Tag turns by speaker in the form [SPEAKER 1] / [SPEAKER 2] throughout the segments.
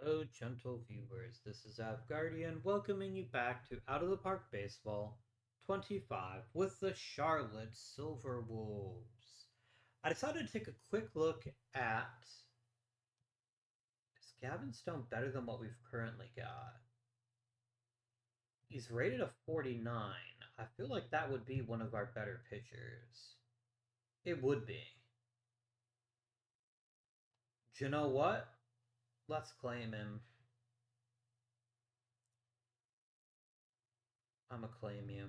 [SPEAKER 1] Hello, gentle viewers. This is Guardian welcoming you back to Out of the Park Baseball 25 with the Charlotte Silver Wolves. I decided to take a quick look at is Gavin Stone better than what we've currently got? He's rated a 49. I feel like that would be one of our better pitchers. It would be. Do you know what? Let's claim him. I'm gonna claim you.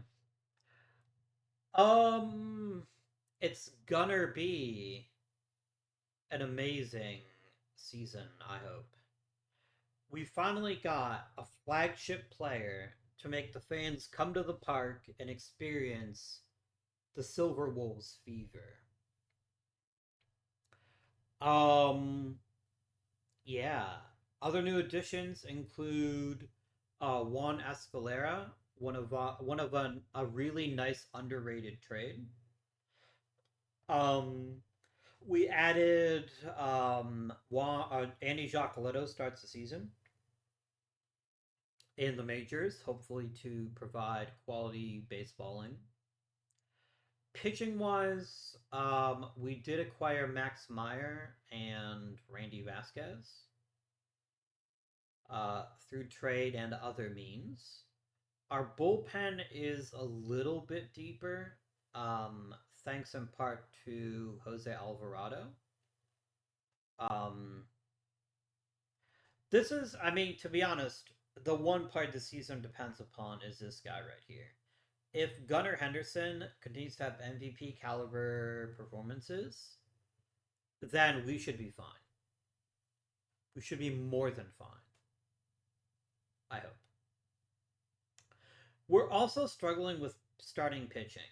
[SPEAKER 1] Um, it's gonna be an amazing season, I hope. We finally got a flagship player to make the fans come to the park and experience the Silver Wolves fever. Um, yeah. Other new additions include Juan Escalera, one of a really nice underrated trade. Um, we added Andy Giacoletto starts the season in the majors, hopefully to provide quality baseballing. Pitching wise, we did acquire Max Meyer and Randy Vasquez through trade and other means. Our bullpen is a little bit deeper, thanks in part to Jose Alvarado. Um, this is, I mean, to be honest, the one part the season depends upon is this guy right here. If Gunnar Henderson continues to have MVP caliber performances, then we should be fine. We should be more than fine. I hope. We're also struggling with starting pitching.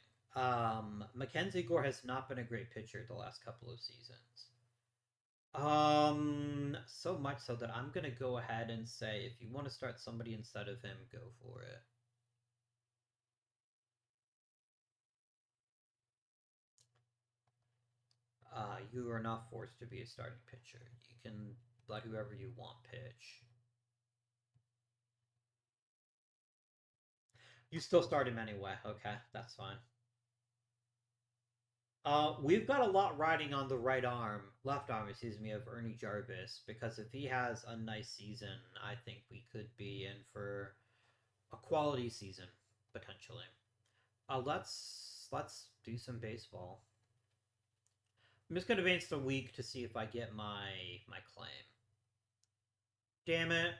[SPEAKER 1] Mackenzie Gore has not been a great pitcher the last couple of seasons. So much so that I'm gonna go ahead and say if you want to start somebody instead of him, go for it. You are not forced to be a starting pitcher. You can let whoever you want pitch. You still start him anyway. Okay, that's fine. We've got a lot riding on the left arm, excuse me, of Ernie Jarvis because if he has a nice season, I think we could be in for a quality season potentially. Let's do some baseball. I'm just gonna advance the week to see if I get my claim. Damn it,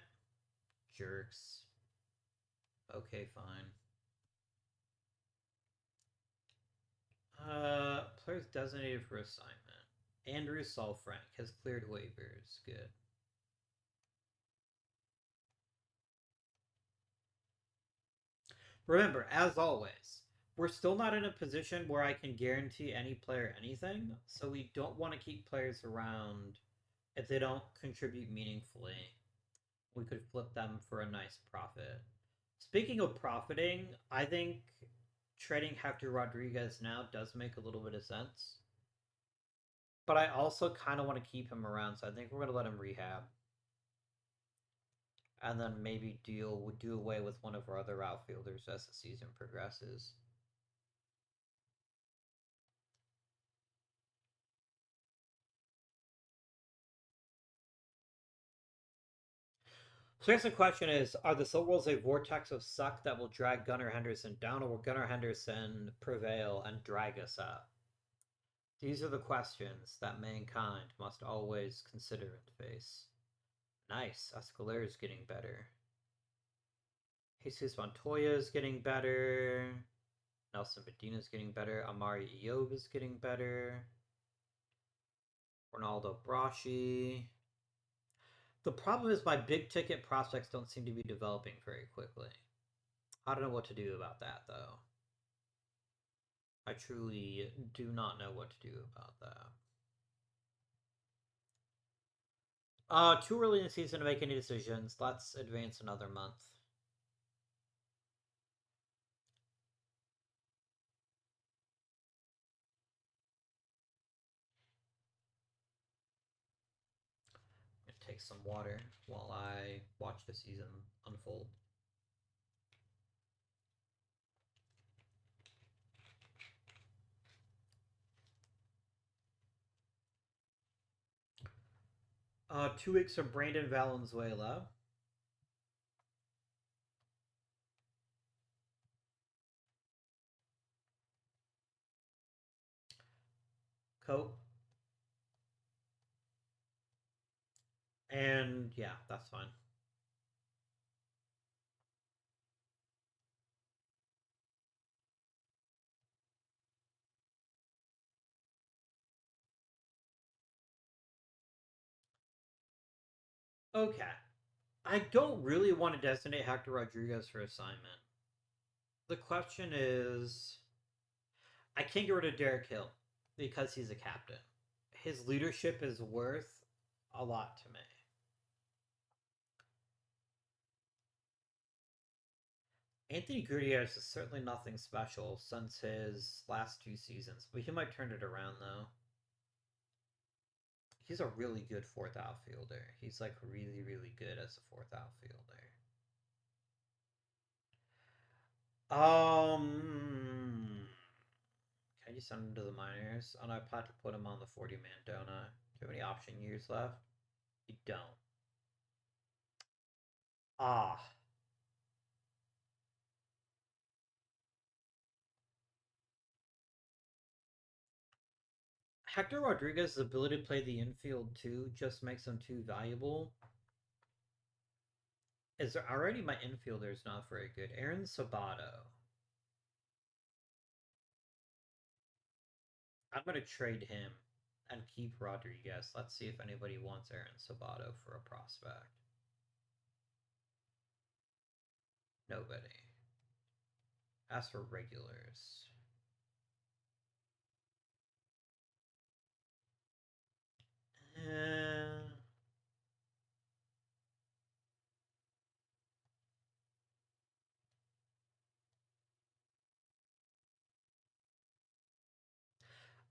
[SPEAKER 1] jerks. Okay, fine. Players designated for assignment. Andrew Salfrank has cleared waivers. Good. Remember, as always, we're still not in a position where I can guarantee any player anything, so we don't want to keep players around if they don't contribute meaningfully. We could flip them for a nice profit. Speaking of profiting, I think trading Hector Rodriguez now does make a little bit of sense. But I also kind of want to keep him around, so I think we're going to let him rehab. And then maybe do away with one of our other outfielders as the season progresses. So I guess the question is, are the Silverwolves a vortex of suck that will drag Gunnar Henderson down, or will Gunnar Henderson prevail and drag us up? These are the questions that mankind must always consider and face. Nice. Escalera is getting better. Jesus Montoya is getting better. Nelson Medina is getting better. Amari Iob is getting better. Ronaldo Braschi. The problem is my big ticket prospects don't seem to be developing very quickly. I don't know what to do about that, though. I truly do not know what to do about that. Too early in the season to make any decisions. Let's advance another month. I'm gonna take some water while I watch the season unfold. 2 weeks of Brandon Valenzuela. Cope. And yeah, that's fine. Okay. I don't really want to designate Hector Rodriguez for assignment. The question is, I can't get rid of Derek Hill because he's a captain. His leadership is worth a lot to me. Anthony Gutierrez is certainly nothing special since his last 2 seasons, but he might turn it around though. He's a really good fourth outfielder. He's like really, really good as a fourth outfielder. Can I just send him to the minors? And I plan to put him on the 40-man, don't I? Do you have any option years left? You don't. Ah. Hector Rodriguez's ability to play the infield too just makes him too valuable. Is there already my infielder is not very good? Aaron Sabato. I'm gonna trade him and keep Rodriguez. Let's see if anybody wants Aaron Sabato for a prospect. Nobody. As for regulars. Eh,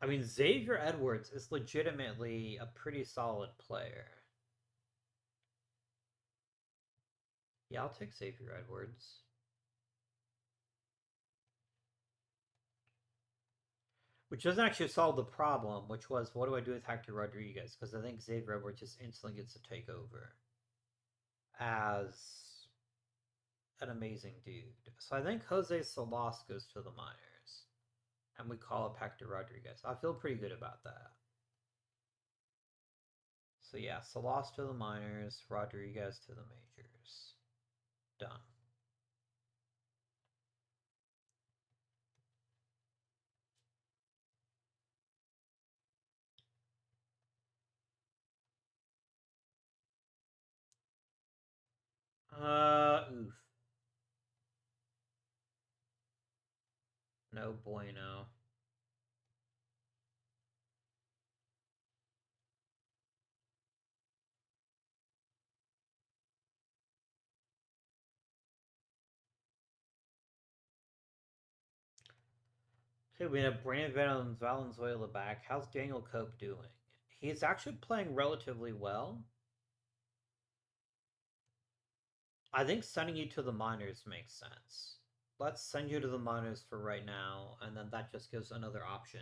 [SPEAKER 1] I mean, Xavier Edwards is legitimately a pretty solid player. Yeah, I'll take Xavier Edwards. Which doesn't actually solve the problem, which was what do I do with Hector Rodriguez? Because I think Xavier Edwards just instantly gets to take over as an amazing dude. So I think Jose Salas goes to the minors. And we call up Hector Rodriguez. I feel pretty good about that. So yeah, Salas to the minors, Rodriguez to the majors. Done. Oof. No bueno. Okay, we have Brandon Valenzuela back. How's Daniel Cope doing? He's actually playing relatively well. I think sending you to the minors makes sense. Let's send you to the minors for right now, and then that just gives another option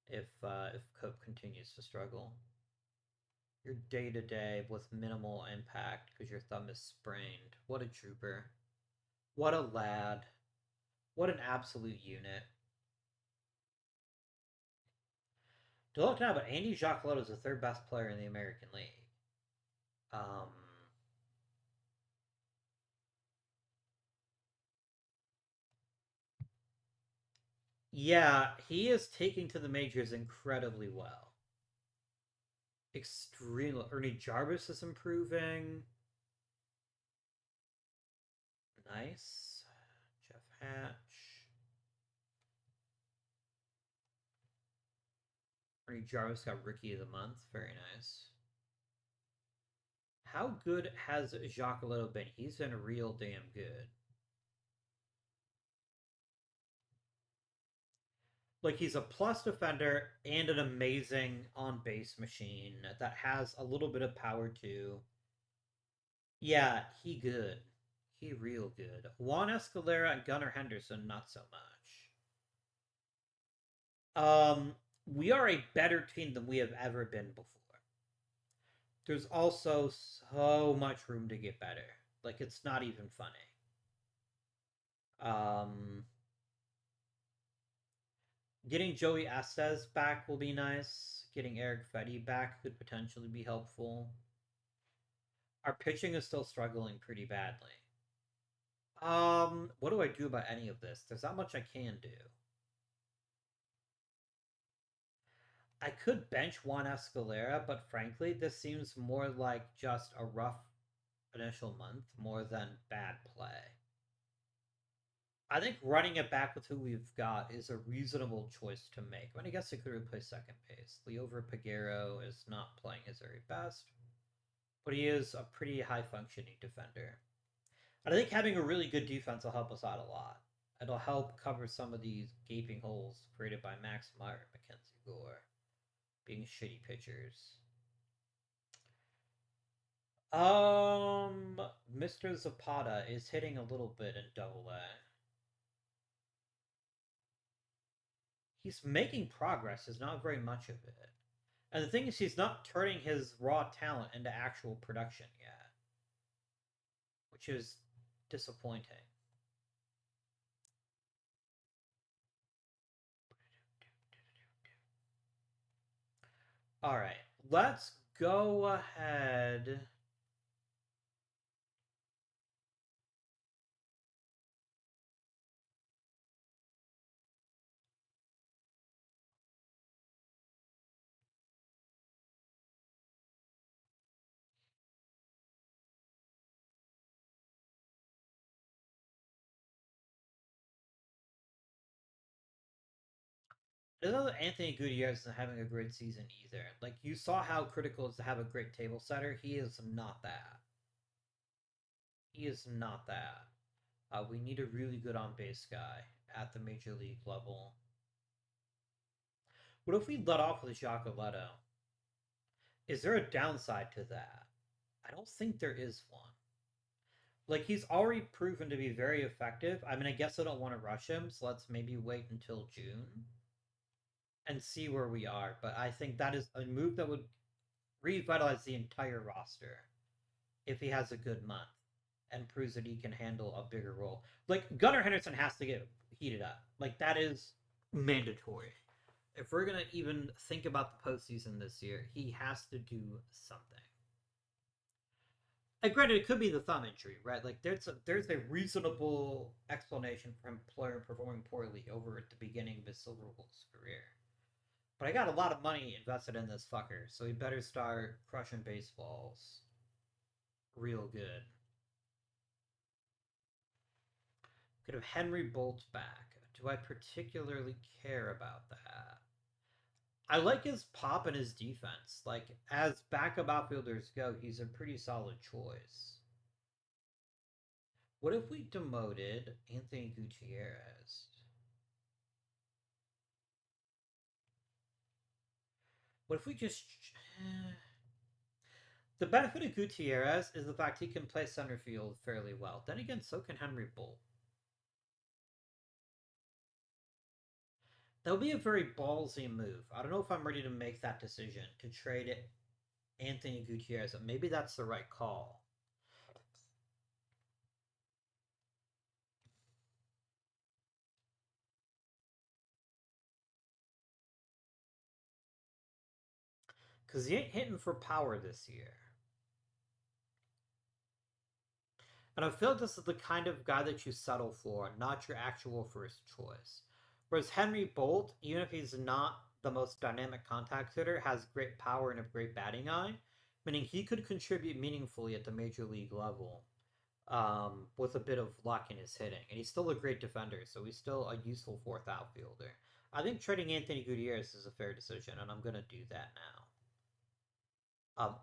[SPEAKER 1] if Cope continues to struggle. You're day to day with minimal impact because your thumb is sprained. What a trooper. What a lad. What an absolute unit. To look now, but Andy Giacolotto is the third best player in the American League. Um, yeah, he is taking to the majors incredibly well. Extremely. Ernie Jarvis is improving. Nice. Jeff Hatch. Ernie Jarvis got Rookie of the Month. Very nice. How good has Giacolotto been? He's been real damn good. Like he's a plus defender and an amazing on base machine that has a little bit of power too. Yeah, he good. He real good. Juan Escalera and Gunnar Henderson, not so much. We are a better team than we have ever been before. There's also so much room to get better. Like it's not even funny. Um, Getting Joey Estes back will be nice. Getting Eric Fetty back could potentially be helpful. Our pitching is still struggling pretty badly. What do I do about any of this? There's not much I can do. I could bench Juan Escalera, but frankly, this seems more like just a rough initial month more than bad play. I think running it back with who we've got is a reasonable choice to make. I mean, I guess it could replace second base. Leover Peguero is not playing his very best, but he is a pretty high functioning defender. And I think having a really good defense will help us out a lot. It'll help cover some of these gaping holes created by Max Meyer and Mackenzie Gore being shitty pitchers. Mr. Zapata is hitting a little bit in Double A. He's making progress. There's not very much of it. And the thing is, he's not turning his raw talent into actual production yet, which is disappointing. All right, let's go ahead. I know that Anthony Gutierrez isn't having a great season either. Like, you saw how critical it is to have a great table setter. He is not that. He is not that. We need a really good on base guy at the major league level. What if we let off with Giacoletto? Is there a downside to that? I don't think there is one. Like, he's already proven to be very effective. I mean, I guess I don't want to rush him, so let's maybe wait until June and see where we are. But I think that is a move that would revitalize the entire roster if he has a good month and proves that he can handle a bigger role. Like, Gunnar Henderson has to get heated up. Like, that is mandatory. If we're gonna even think about the postseason this year, he has to do something. And granted, it could be the thumb injury, right? Like there's a reasonable explanation for him performing poorly over at the beginning of his Silver Bulls career. But I got a lot of money invested in this fucker, so he better start crushing baseballs real good. Could have Henry Bolt back. Do I particularly care about that? I like his pop and his defense. Like, as backup outfielders go, he's a pretty solid choice. What if we demoted Anthony Gutierrez? What if we just. The benefit of Gutierrez is the fact he can play center field fairly well. Then again, so can Henry Bolt. That would be a very ballsy move. I don't know if I'm ready to make that decision to trade it Anthony Gutierrez. Maybe that's the right call. Because he ain't hitting for power this year. And I feel like this is the kind of guy that you settle for, not your actual first choice. Whereas Henry Bolt, even if he's not the most dynamic contact hitter, has great power and a great batting eye, meaning he could contribute meaningfully at the major league level with a bit of luck in his hitting. And he's still a great defender, so he's still a useful fourth outfielder. I think trading Anthony Gutierrez is a fair decision, and I'm going to do that now.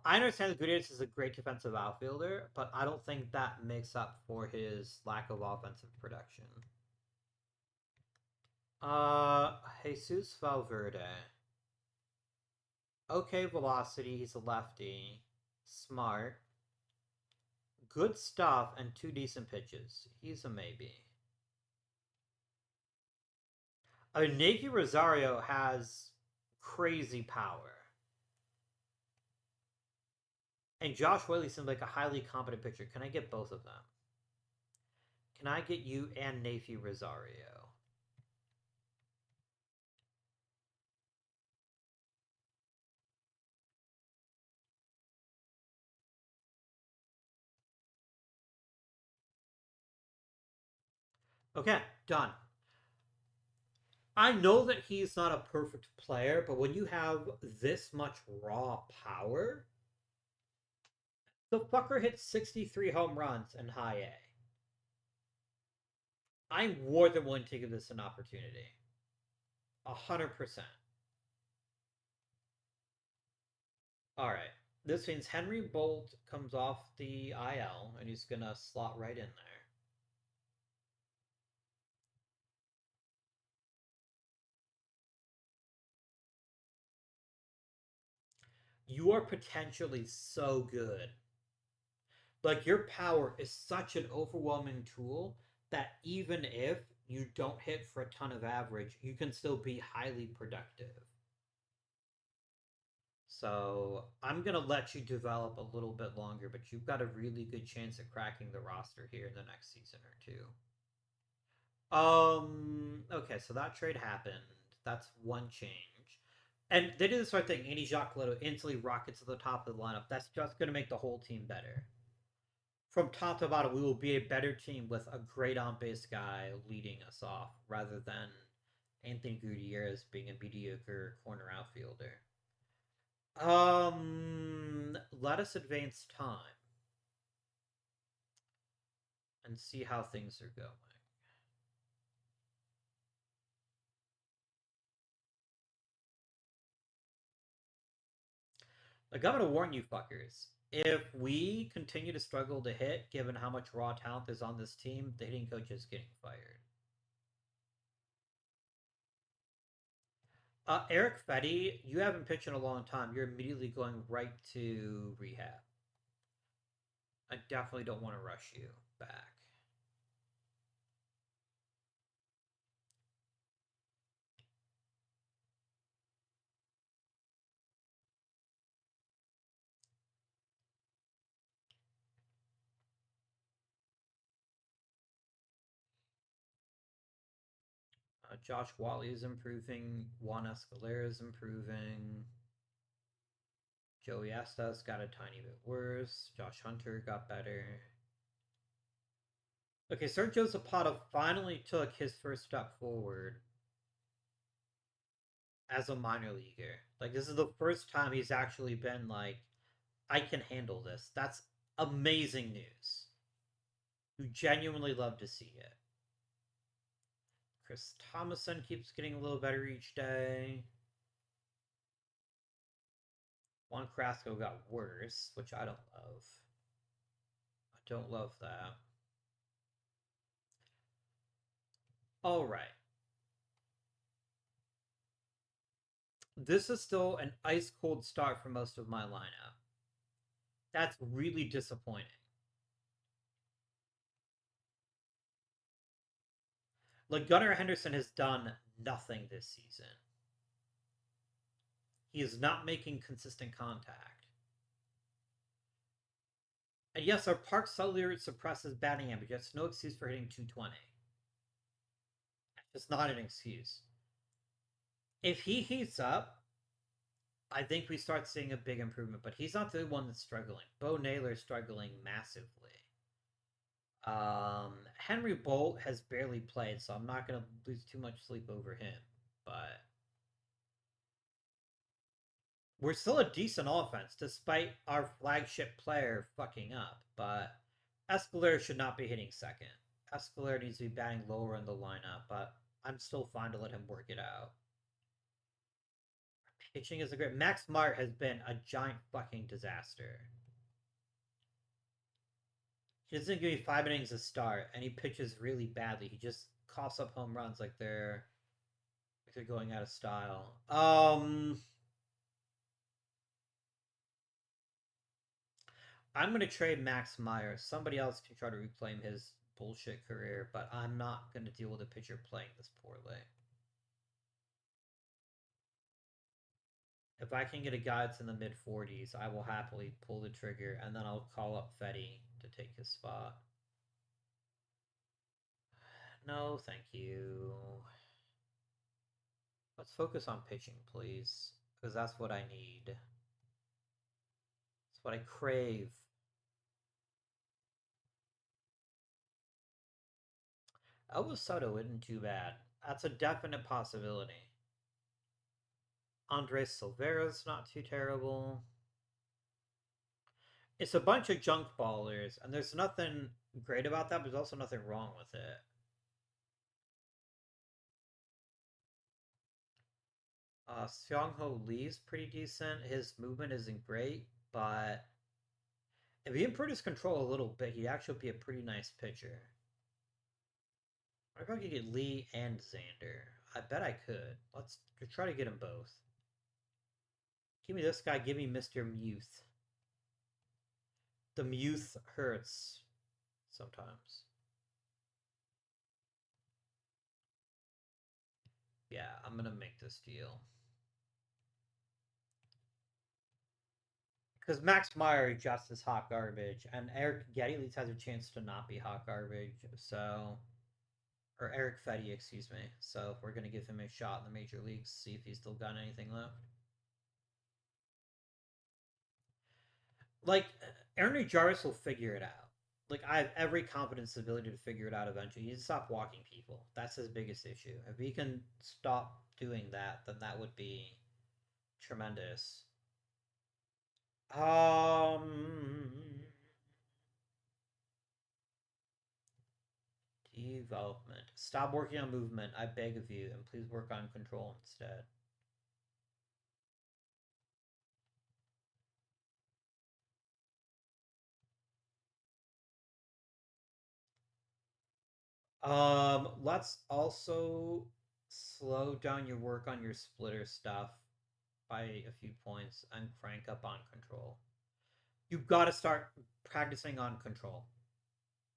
[SPEAKER 1] I understand that Gutierrez is a great defensive outfielder, but I don't think that makes up for his lack of offensive production. Jesus Valverde. Okay, velocity. He's a lefty. Smart. Good stuff and two decent pitches. He's a maybe. I mean, Navy Rosario has crazy power. And Josh Whaley seems like a highly competent pitcher. Can I get both of them? Can I get you and Navy Rosario? Okay, done. I know that he's not a perfect player, but when you have this much raw power, the fucker hit 63 home runs in high A. I'm more than willing to give this an opportunity. 100%. All right. This means Henry Bolt comes off the IL and he's going to slot right in there. You are potentially so good. Like, your power is such an overwhelming tool that even if you don't hit for a ton of average, you can still be highly productive. So I'm gonna let you develop a little bit longer, but you've got a really good chance at cracking the roster here in the next season or two. Okay, so that trade happened. That's one change. And they did the sort of thing. Andy Jacques Leto instantly rockets to the top of the lineup. That's just going to make the whole team better. From top to bottom, we will be a better team with a great on base guy leading us off rather than Anthony Gutierrez being a mediocre corner outfielder. Let us advance time and see how things are going. Like, I'm gonna warn you fuckers. If we continue to struggle to hit, given how much raw talent is on this team, the hitting coach is getting fired. Eric Fetty, you haven't pitched in a long time. You're immediately going right to rehab. I definitely don't want to rush you back. Josh Wally is improving. Juan Escalera is improving. Joey Estes got a tiny bit worse. Josh Hunter got better. Okay, Sergio Zapata finally took his first step forward as a minor leaguer. Like, this is the first time he's actually been like, I can handle this. That's amazing news. You genuinely love to see it. Chris Thomason keeps getting a little better each day. Juan Carrasco got worse, which I don't love. I don't love that. All right. This is still an ice cold start for most of my lineup. That's really disappointing. Like, Gunnar Henderson has done nothing this season. He is not making consistent contact. And yes, our park suddenly suppresses batting average. That's no excuse for hitting 220. It's not an excuse. If he heats up, I think we start seeing a big improvement. But he's not the one that's struggling. Bo Naylor's struggling massively. Henry Bolt has barely played, so I'm not going to lose too much sleep over him. But we're still a decent offense, despite our flagship player fucking up. But Escalera should not be hitting second. Escalera needs to be batting lower in the lineup, but I'm still fine to let him work it out. Pitching is a great. Max Mart has been a giant fucking disaster. He doesn't give me 5 innings to start, and he pitches really badly. He just coughs up home runs like they're They're going out of style. I'm gonna trade Max Meyer. Somebody else can try to reclaim his bullshit career, but I'm not gonna deal with a pitcher playing this poorly. If I can get a guy that's in the mid 40s, I will happily pull the trigger, and then I'll call up Fetty to take his spot. No, thank you. Let's focus on pitching, please, because that's what I need. That's what I crave. Elvis Soto isn't too bad. That's a definite possibility. Andres Silvera's not too terrible. It's a bunch of junk ballers, and there's nothing great about that, but there's also nothing wrong with it. Seong Ho Lee's pretty decent. His movement isn't great, but if he improved his control a little bit, he'd actually be a pretty nice pitcher. I could get Lee and Xander. I bet I could. Let's try to get them both. Give me this guy. Give me Mr. Muth. The Muth hurts sometimes. Yeah, I'm gonna make this deal. Because Max Meyer just is hot garbage, and Eric Getty at least has a chance to not be hot garbage. So, or Eric Fetty, excuse me. So we're gonna give him a shot in the major leagues, see if he's still got anything left. Like Aaron Jarvis will figure it out. Like I have every confidence ability to figure it out eventually. He needs to stop walking people. That's his biggest issue. If he can stop doing that, then that would be tremendous. Um, Development. Stop working on movement, I beg of you, and please work on control instead. Let's also slow down your work on your splitter stuff by a few points and crank up on control. You've got to start practicing on control.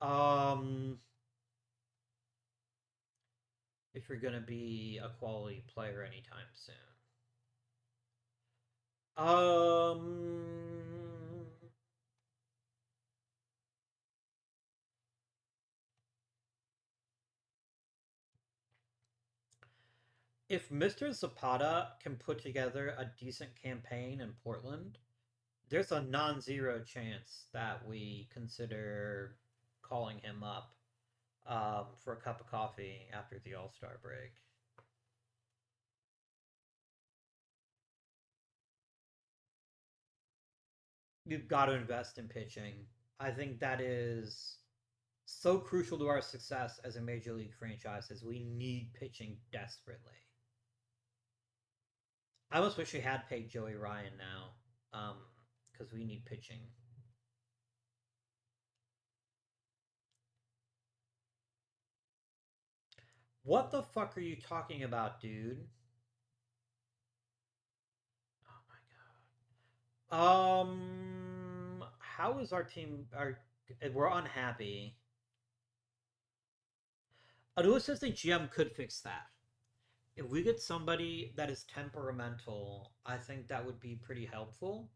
[SPEAKER 1] Um, if you're gonna be a quality player anytime soon. Um, if Mr. Zapata can put together a decent campaign in Portland, there's a non-zero chance that we consider calling him up for a cup of coffee after the All-Star break. You've got to invest in pitching. I think that is so crucial to our success as a major league franchise as we need pitching desperately. I almost wish we had paid Joey Ryan now, because we need pitching. What the fuck are you talking about, dude? Oh my god. How is our team? We're unhappy. A new assistant GM could fix that. If we get somebody that is temperamental, I think that would be pretty helpful.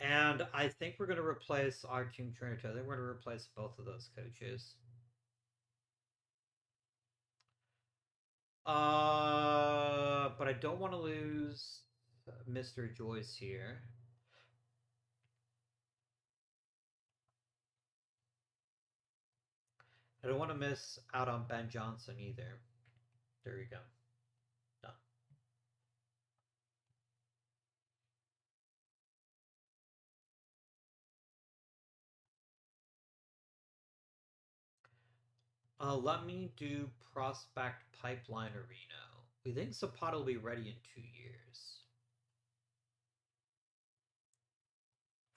[SPEAKER 1] And I think we're going to replace our team trainer too. I think we're going to replace both of those coaches. But I don't want to lose Mr. Joyce here. I don't want to miss out on Ben Johnson either. There we go. Done. Let me do Prospect Pipeline Arena. We think Zapata will be ready in 2 years.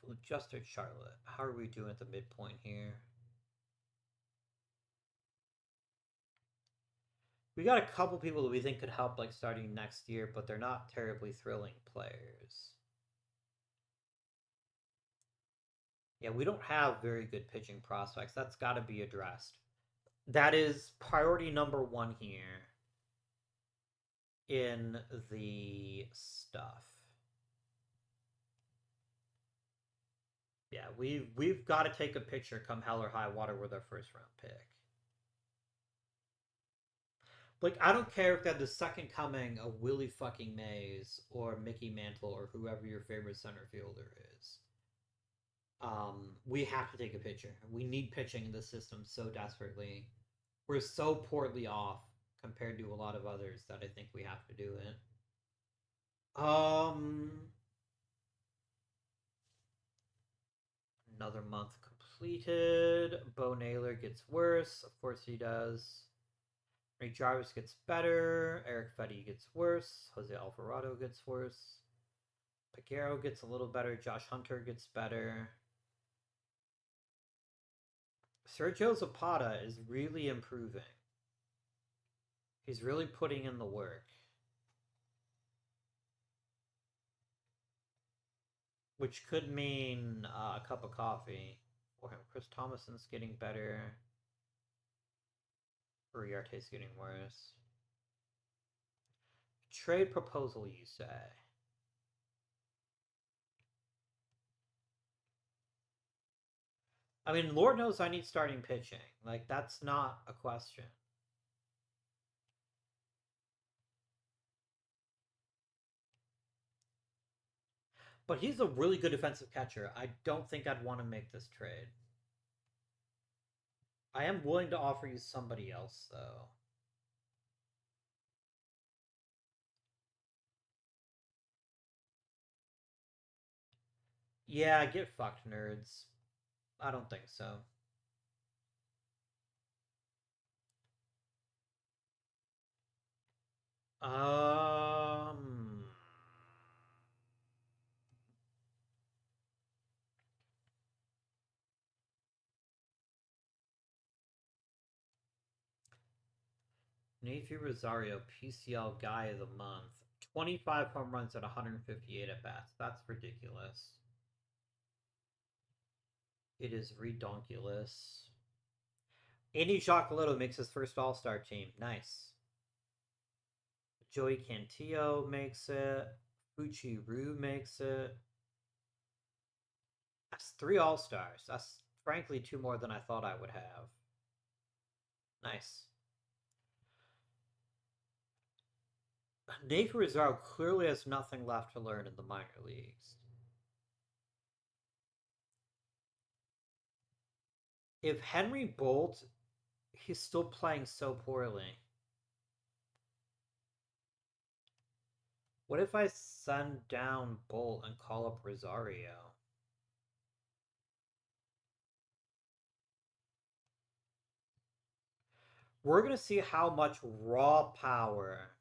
[SPEAKER 1] We'll just at Charlotte. How are we doing at the midpoint here? We got a couple people that we think could help, like starting next year, but they're not terribly thrilling players. Yeah, we don't have very good pitching prospects. That's got to be addressed. That is priority number one here in the stuff. Yeah, we've got to take a picture come hell or high water with our first round pick. Like, I don't care if they're the second coming of Willie fucking Mays or Mickey Mantle or whoever your favorite center fielder is. We have to take a picture. We need pitching in this system so desperately. We're so poorly off compared to a lot of others that I think we have to do it. Um, Another month completed. Bo Naylor gets worse. Of course he does. Ray Jarvis gets better. Eric Fetty gets worse. Jose Alvarado gets worse. Peguero gets a little better. Josh Hunter gets better. Sergio Zapata is really improving. He's really putting in the work. Which could mean a cup of coffee for him. Chris Thomason's getting better. Uriarte's getting worse. Trade proposal, you say? I mean, Lord knows I need starting pitching. Like, that's not a question. But he's a really good defensive catcher. I don't think I'd want to make this trade. I am willing to offer you somebody else, though. Yeah, get fucked, nerds. I don't think so. Um, Nathan Rosario, PCL Guy of the Month. 25 home runs at 158 at bats. That's ridiculous. It is redonkulous. Andy Chocolatto makes his first All Star team. Nice. Joey Cantillo makes it. Fuchi Ryu makes it. That's three All Stars. That's frankly two more than I thought I would have. Nice. Nate Rosario clearly has nothing left to learn in the minor leagues. If Henry Bolt, he's still playing so poorly. What if I send down Bolt and call up Rosario? We're going to see how much raw power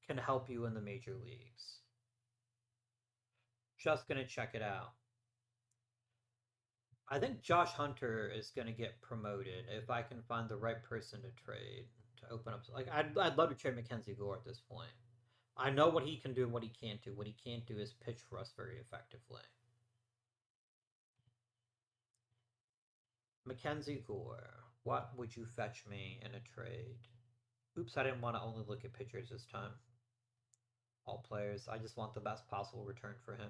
[SPEAKER 1] can help you in the major leagues. Just going to check it out. I think Josh Hunter is going to get promoted if I can find the right person to trade to open up. Like, I'd love to trade Mackenzie Gore at this point. I know what he can do and what he can't do. What he can't do is pitch for us very effectively. Mackenzie Gore, what would you fetch me in a trade? Oops, I didn't want to only look at pitchers this time. All players. I just want the best possible return for him.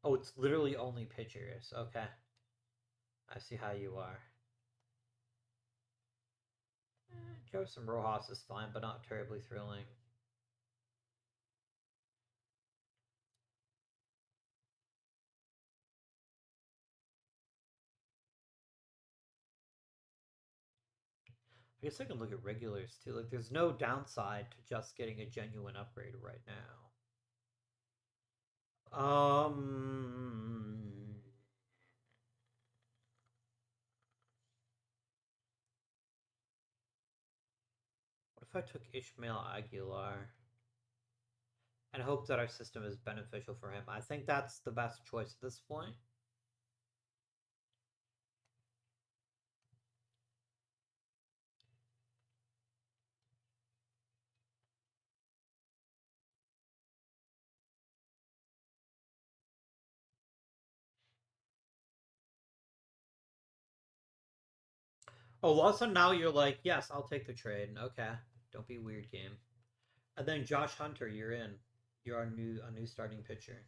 [SPEAKER 1] Oh, it's literally only pitchers. Okay. I see how you are. Joseph Rojas is fine, but not terribly thrilling. I guess I can look at regulars too. Like, there's no downside to just getting a genuine upgrade right now. What if I took Ishmael Aguilar and hope that our system is beneficial for him? I think that's the best choice at this point. Oh, all of a sudden now you're like, yes, I'll take the trade. Okay, don't be weird, game. And then Josh Hunter, you're in. You're our new starting pitcher.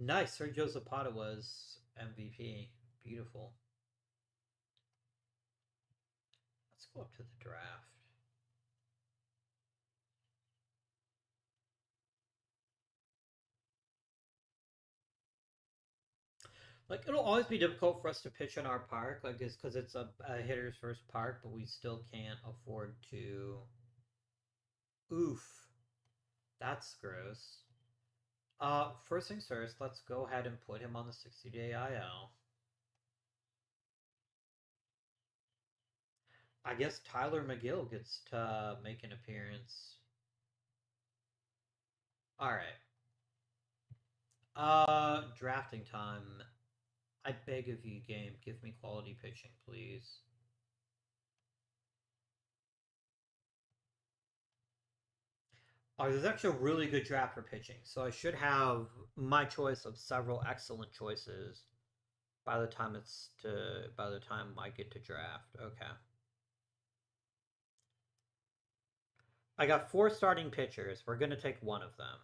[SPEAKER 1] Nice. Sergio Zapata was MVP. Beautiful. Let's go up to the draft. Like it'll always be difficult for us to pitch in our park, like it's because it's a hitter's first park, but we still can't afford to. Oof, that's gross. First things first, let's go ahead and put him on the 60-day IL. I guess Tyler McGill gets to make an appearance. All right. Drafting time. I beg of you, game, give me quality pitching, please. Oh, there's actually a really good draft for pitching, so I should have my choice of several excellent choices by the time I get to draft. Okay. I got four starting pitchers. We're gonna take one of them.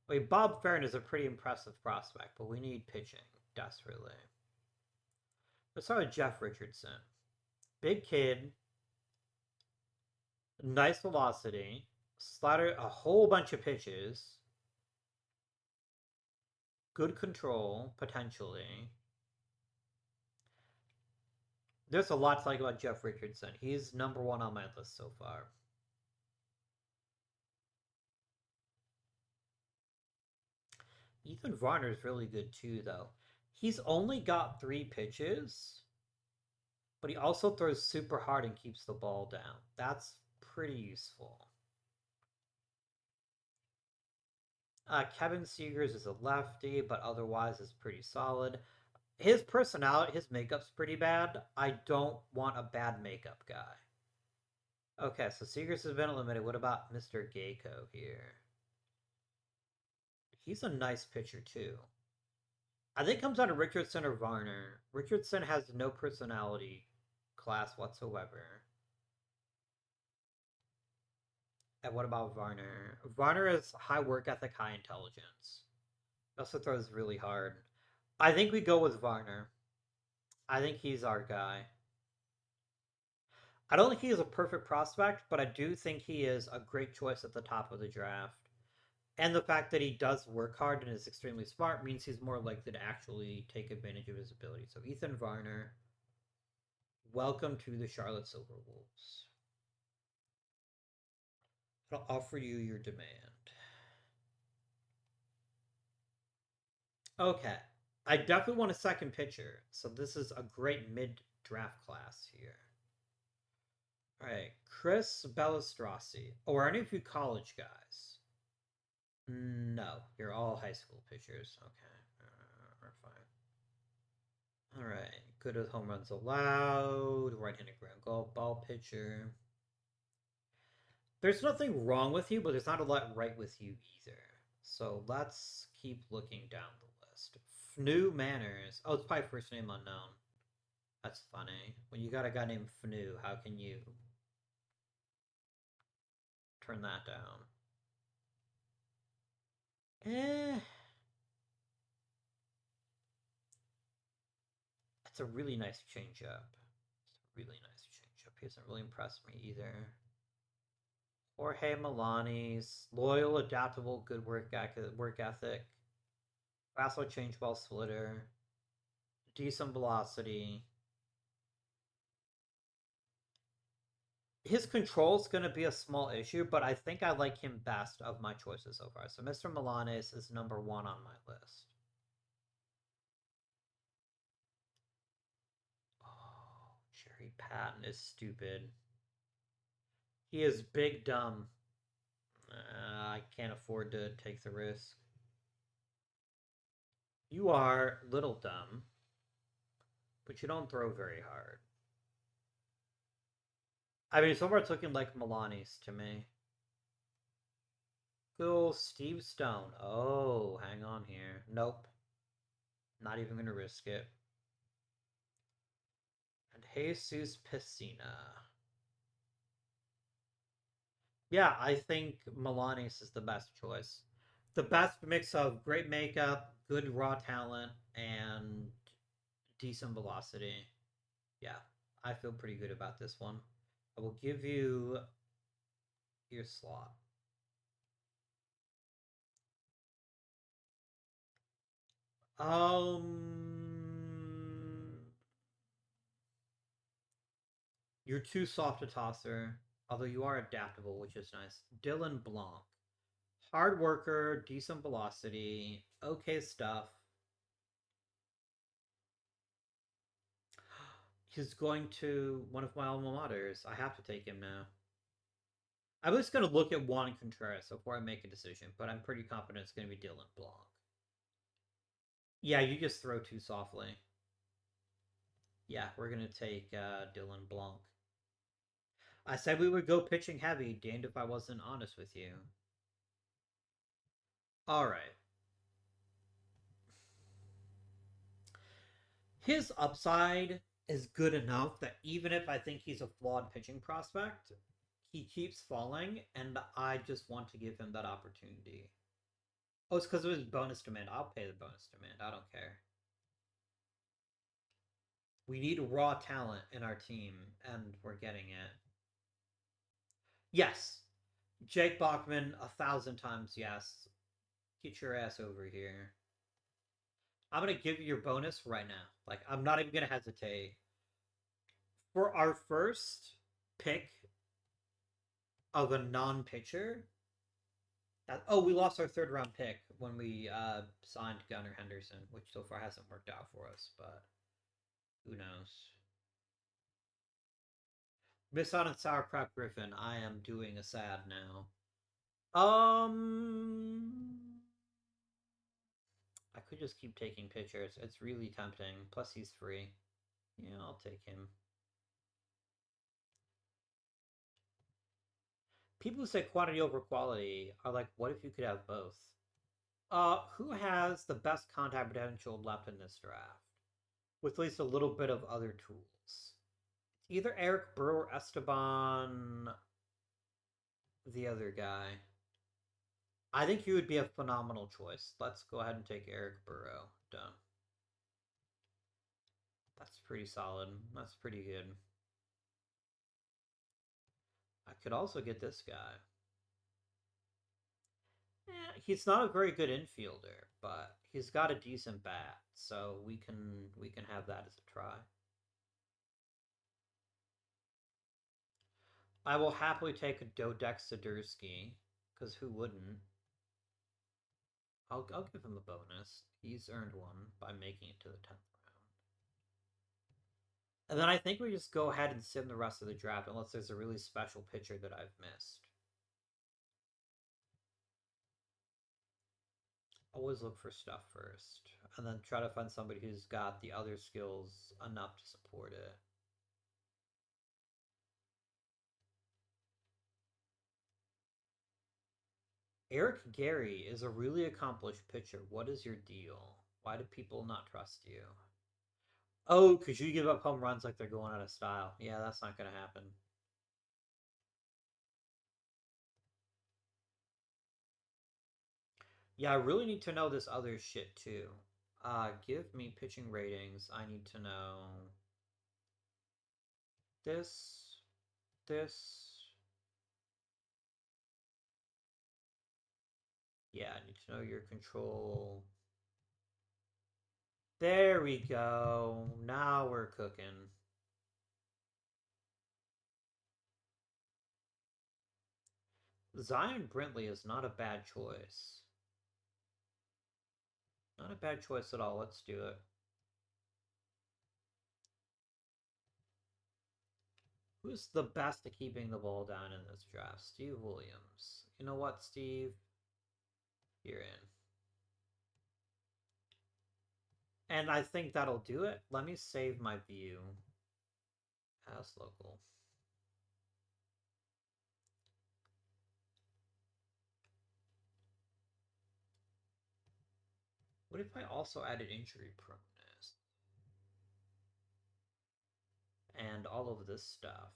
[SPEAKER 1] Wait, Bob Farron is a pretty impressive prospect, but we need pitching desperately. Let's start with Jeff Richardson. Big kid, nice velocity, slider, a whole bunch of pitches, good control potentially. There's a lot to like about Jeff Richardson. He's number one on my list so far. Ethan Varner is really good too, though. He's only got three pitches, but he also throws super hard and keeps the ball down. That's pretty useful. Kevin Seegers is a lefty, but otherwise is pretty solid. His personality, his makeup's pretty bad. I don't want a bad makeup guy. Okay, so Seegers has been eliminated. What about Mr. Geico here? He's a nice pitcher too. I think it comes down to Richardson or Varner. Richardson has no personality class whatsoever. And what about Varner? Varner is high work ethic, high intelligence. He also throws really hard. I think we go with Varner. I think he's our guy. I don't think he is a perfect prospect, but I do think he is a great choice at the top of the draft. And the fact that he does work hard and is extremely smart means he's more likely to actually take advantage of his ability. So Ethan Varner, welcome to the Charlotte Silver Wolves. I'll offer you your demand. Okay. I definitely want a second pitcher, so this is a great mid draft class here. All right, Chris Bellistrossi. Oh, are any of you college guys? No, you're all high school pitchers. Okay, we're fine. All right, good with home runs allowed, right-handed ground ball pitcher. There's nothing wrong with you, but there's not a lot right with you either. So let's keep looking down the list. Fnu Manners. Oh, it's probably first name unknown. That's funny. When you got a guy named Fnu, how can you turn that down? Eh, it's a really nice changeup. It's a really nice changeup. He hasn't really impressed me either. Jorge Milani's loyal, adaptable, good work ethic. Fastball changeball splitter. Decent velocity. His control is going to be a small issue, but I think I like him best of my choices so far. So Mr. Milanes is number one on my list. Oh, Jerry Patton is stupid. He is big dumb. I can't afford to take the risk. You are little dumb, but you don't throw very hard. I mean, so far it's looking like Milani's to me. Cool, Steve Stone. Oh, hang on here. Nope. Not even gonna risk it. And Jesus Piscina. Yeah, I think Milani's is the best choice. The best mix of great makeup, good raw talent, and decent velocity. Yeah, I feel pretty good about this one. I will give you your slot. Um, you're too soft a tosser, although you are adaptable, which is nice. Dylan Blanc, hard worker, decent velocity, okay stuff. He's going to one of my alma maters. I have to take him now. I'm just going to look at Juan Contreras before I make a decision, but I'm pretty confident it's going to be Dylan Blanc. Yeah, you just throw too softly. Yeah, we're going to take Dylan Blanc. I said we would go pitching heavy, damned if I wasn't honest with you. All right. His upside is good enough that even if I think he's a flawed pitching prospect, he keeps falling, and I just want to give him that opportunity. Oh, it's because of his bonus demand. I'll pay the bonus demand. I don't care. We need raw talent in our team, and we're getting it. Yes. Jake Bachman, 1,000 times yes. Get your ass over here. I'm going to give you your bonus right now. Like, I'm not even going to hesitate. For our first pick of a non pitcher, oh, we lost our third round pick when we signed Gunnar Henderson, which so far hasn't worked out for us, but who knows? Miss out on Sauerkraut Griffin. I am doing a sad now. I could just keep taking pictures. It's really tempting. Plus, he's free. Yeah, I'll take him. People who say quantity over quality are like, what if you could have both? Who has the best contact potential left in this draft? With at least a little bit of other tools. Either Eric Burrow or Esteban, the other guy. I think he would be a phenomenal choice. Let's go ahead and take Eric Burrow. Done. That's pretty solid. That's pretty good. I could also get this guy. He's not a very good infielder, but he's got a decent bat, so we can have that as a try. I will happily take a Dodek Sidursky, because who wouldn't? I'll give him a bonus. He's earned one by making it to the 10th round. And then I think we just go ahead and sim the rest of the draft unless there's a really special pitcher that I've missed. Always look for stuff first, and then try to find somebody who's got the other skills enough to support it. Eric Gary is a really accomplished pitcher. What is your deal? Why do people not trust you? Oh, because you give up home runs like they're going out of style. Yeah, that's not going to happen. Yeah, I really need to know this other shit too. Give me pitching ratings. I need to know this, this. Yeah, I need to know your control. There we go. Now we're cooking. Zion Brintley is not a bad choice. Not a bad choice at all. Let's do it. Who's the best at keeping the ball down in this draft? Steve Williams. You know what, Steve? You're in. And I think that'll do it. Let me save my view as local. What if I also added injury proneness and all of this stuff?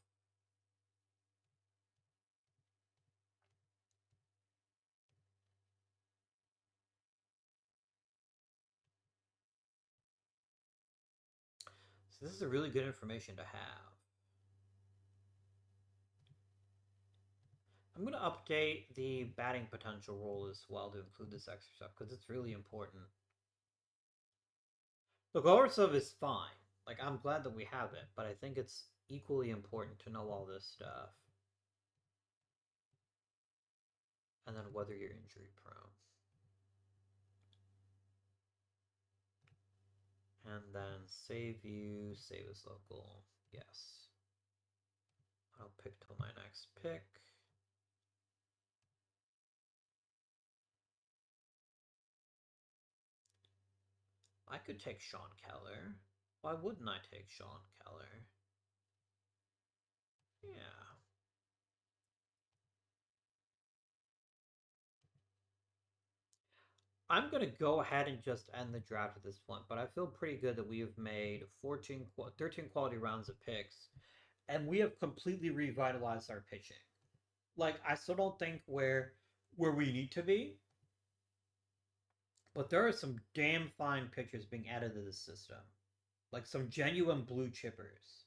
[SPEAKER 1] So this is a really good information to have. I'm going to update the batting potential rule as well to include this extra stuff because it's really important. The goal stuff is fine. Like, I'm glad that we have it, but I think it's equally important to know all this stuff. And then whether you're injury prone. And then save you, save as local. Yes. I'll pick till my next pick. I could take Sean Keller. Why wouldn't I take Sean Keller? Yeah. I'm going to go ahead and just end the draft at this point, but I feel pretty good that we have made 13 quality rounds of picks, and we have completely revitalized our pitching. Like, I still don't think where we need to be, but there are some damn fine pitchers being added to the system. Like some genuine blue chippers.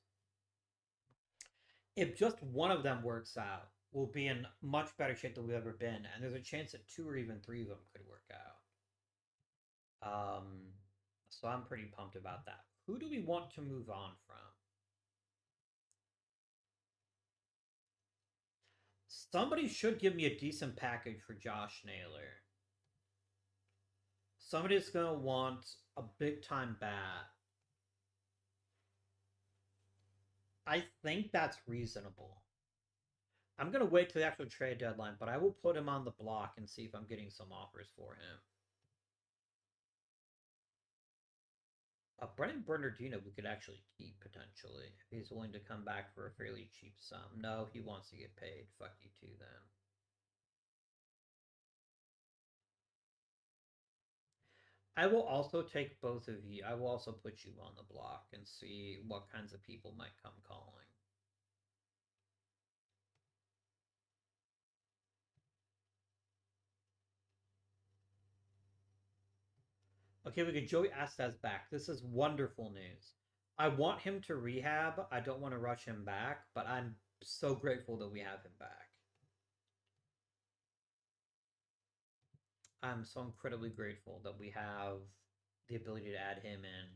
[SPEAKER 1] If just one of them works out, we'll be in much better shape than we've ever been, and there's a chance that two or even three of them could work out. So I'm pretty pumped about that. Who do we want to move on from? Somebody should give me a decent package for Josh Naylor. Somebody's gonna want a big time bat. I think that's reasonable. I'm gonna wait till the actual trade deadline, but I will put him on the block and see if I'm getting some offers for him. Brennan Bernardino we could actually keep potentially if he's willing to come back for a fairly cheap sum. No, he wants to get paid. Fuck you too then. I will also take both of you. I will also put you on the block and see what kinds of people might come calling. Okay, we get Joey Astaz back. This is wonderful news. I want him to rehab. I don't want to rush him back, but I'm so grateful that we have him back. I'm so incredibly grateful that we have the ability to add him in.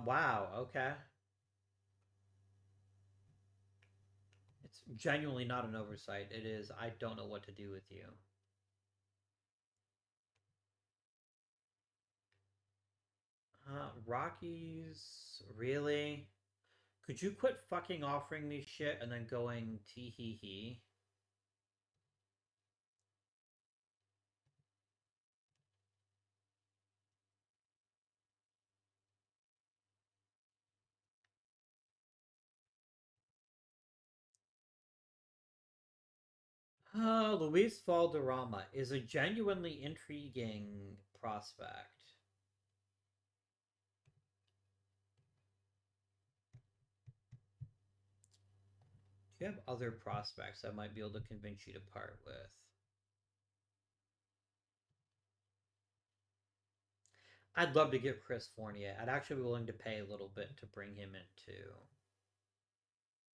[SPEAKER 1] Wow, okay. It's genuinely not an oversight. It is, I don't know what to do with you. Rockies, really? Could you quit fucking offering me shit and then going tee hee hee? Luis Valderrama is a genuinely intriguing prospect. Do you have other prospects I might be able to convince you to part with? I'd love to get Chris Fournier. I'd actually be willing to pay a little bit to bring him in too.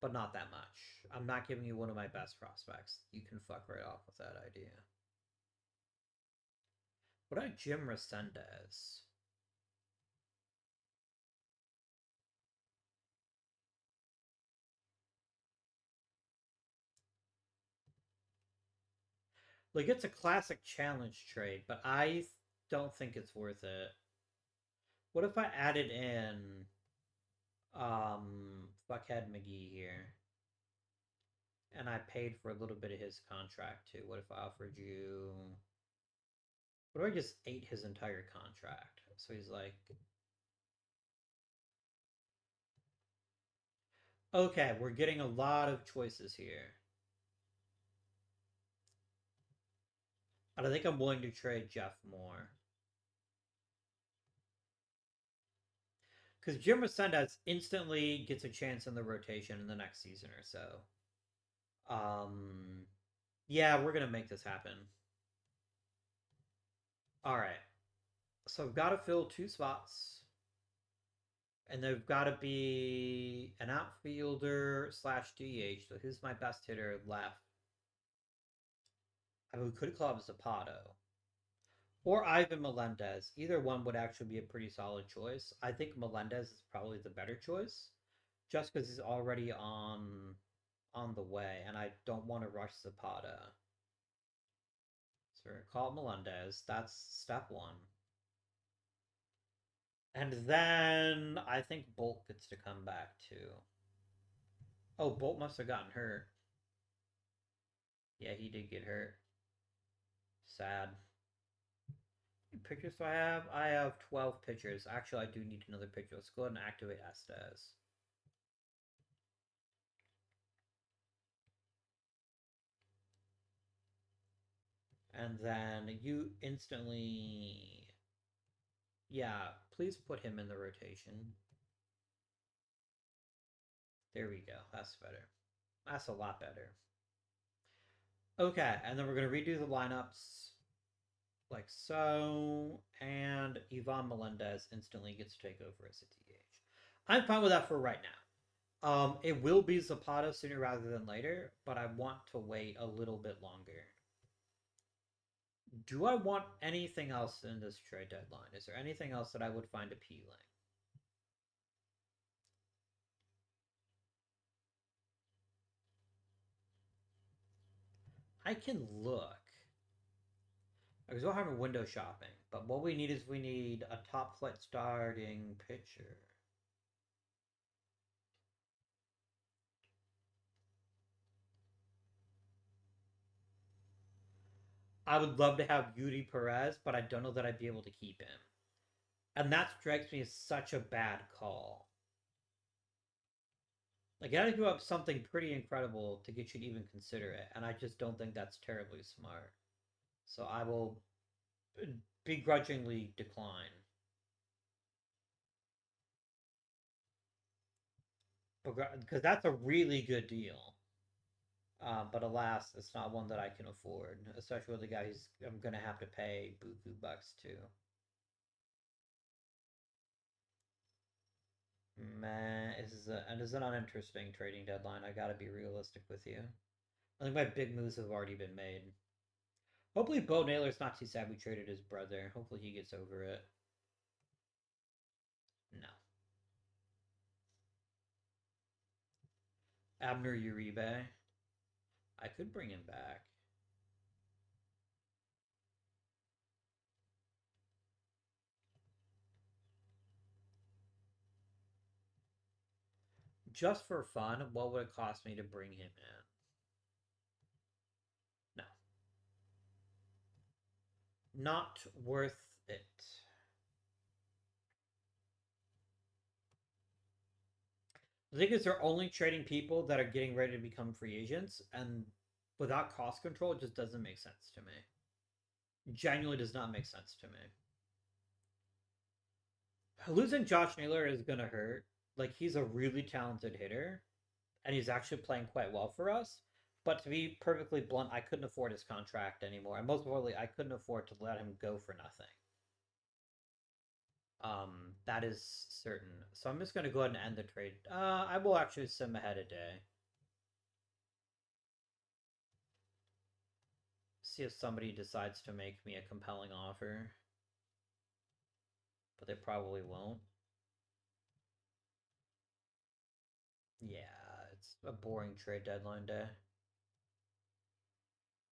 [SPEAKER 1] But not that much. I'm not giving you one of my best prospects. You can fuck right off with that idea. What about Jim Resendez? Like, it's a classic challenge trade, but I don't think it's worth it. What if I added in Fuckhead McGee here And I paid for a little bit of his contract too. What if I offered you? What if I just ate his entire contract? So he's like, okay, we're getting a lot of choices here. But I think I'm willing to trade Jeff more. Because Jim Resendez instantly gets a chance in the rotation in the next season or so. Um, yeah, we're gonna make this happen. All right. So I've got to fill two spots, and they've got to be an outfielder slash DH. So who's my best hitter left? I mean, we could club Zapato or Ivan Melendez. Either one would actually be a pretty solid choice. I think Melendez is probably the better choice, just because he's already on the way, and I don't want to rush Zapata. So call Melendez. That's step one. And then I think Bolt gets to come back too. Oh, Bolt must have gotten hurt. Yeah, he did get hurt. Sad. How many pitchers do I have? I have 12 pitchers. Actually, I do need another pitcher. Let's go ahead and activate Estes. And then you instantly. Yeah, please put him in the rotation. There we go. That's better. That's a lot better. Okay, and then we're going to redo the lineups like so. And Ivan Melendez instantly gets to take over as a DH. I'm fine with that for right now. It will be Zapata sooner rather than later, but I want to wait a little bit longer. Do I want anything else in this trade deadline? Is there anything else that I would find appealing? I can look. Because we'll have a window shopping, but what we need is we need a top flight starting pitcher. I would love to have Yuri Perez, but I don't know that I'd be able to keep him. And that strikes me as such a bad call. Like, you gotta give up something pretty incredible to get you to even consider it, and I just don't think that's terribly smart. So I will begrudgingly decline. Because that's a really good deal. But alas, it's not one that I can afford, especially with the guy who's I'm gonna have to pay buku bucks to. Man, it is an uninteresting trading deadline. I gotta be realistic with you. I think my big moves have already been made. Hopefully, Bo Naylor's not too sad we traded his brother. Hopefully, he gets over it. No. Abner Uribe. I could bring him back. Just for fun, what would it cost me to bring him in? No. Not worth it. The thing is, they're only trading people that are getting ready to become free agents, and without cost control, it just doesn't make sense to me. Genuinely does not make sense to me. Losing Josh Naylor is gonna hurt. Like, he's a really talented hitter, and he's actually playing quite well for us. But to be perfectly blunt, I couldn't afford his contract anymore, and most importantly, I couldn't afford to let him go for nothing. That is certain. So I'm just gonna go ahead and end the trade. I will actually sim ahead a day. See if somebody decides to make me a compelling offer, but they probably won't. Yeah, it's a boring trade deadline day.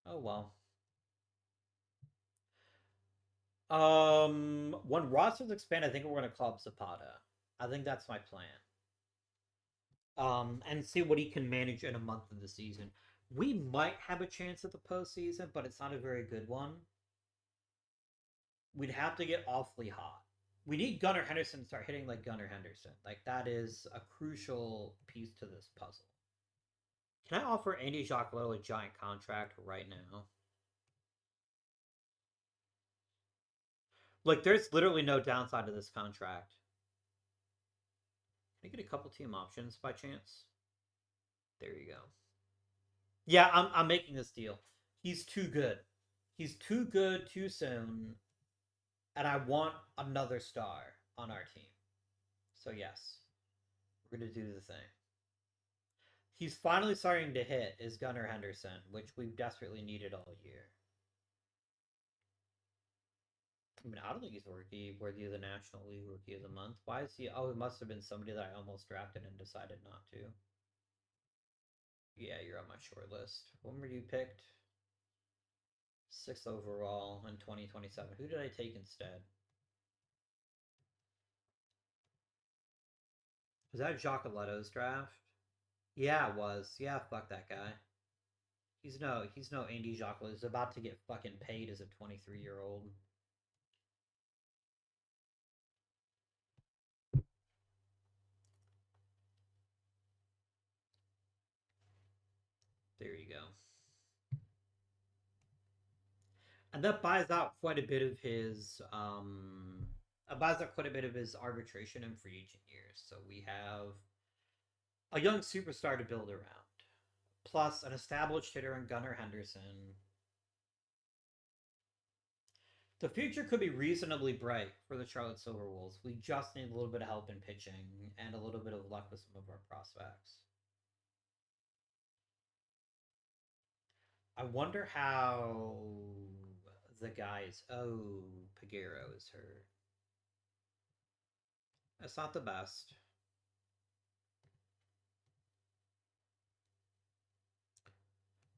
[SPEAKER 1] Oh well. When rosters expand, I think we're gonna call up Zapata. I think that's my plan. And see what he can manage in a month of the season. We might have a chance at the postseason, but it's not a very good one. We'd have to get awfully hot. We need Gunnar Henderson to start hitting like Gunnar Henderson. Like that is a crucial piece to this puzzle. Can I offer Andy Giacoletto a giant contract right now? Like, there's literally no downside to this contract. Can I get a couple team options by chance? There you go. Yeah, I'm making this deal. He's too good. He's too good too soon, and I want another star on our team. So yes, we're gonna do the thing. He's finally starting to hit is Gunnar Henderson, which we've desperately needed all year. I mean, I don't think he's worthy of the National League Rookie of the Month. Why is he? Oh, it must have been somebody that I almost drafted and decided not to. Yeah, you're on my short list. When were you picked? Sixth overall in 2027. Who did I take instead? Was that Giacoletto's draft? Yeah, it was. Yeah, fuck that guy. He's no Andy Giacoletto. He's about to get fucking paid as a 23-year-old. There you go. And that buys out quite a bit of his buys out quite a bit of his arbitration and free agent years. So we have a young superstar to build around, plus an established hitter in Gunnar Henderson. The future could be reasonably bright for the Charlotte Silverwolves. We just need a little bit of help in pitching and a little bit of luck with some of our prospects. I wonder how the guys. Oh, Pagero is hurt. That's not the best.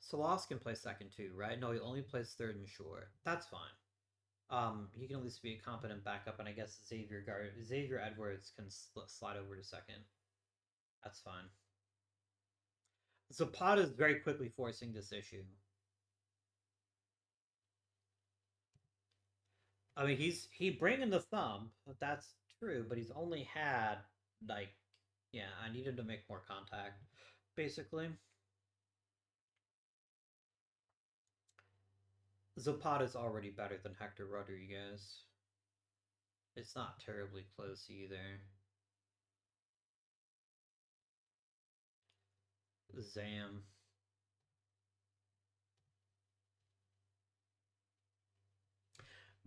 [SPEAKER 1] Salas can play second too, right? No, he only plays third and short. That's fine. He can at least be a competent backup, and I guess Xavier Edwards can slide over to second. That's fine. Zapata is very quickly forcing this issue. I mean, he bringing the thumb. That's true, but he's only had like, yeah. I needed to make more contact, basically. Zapata's already better than Hector Rodriguez. It's not terribly close either. Zam.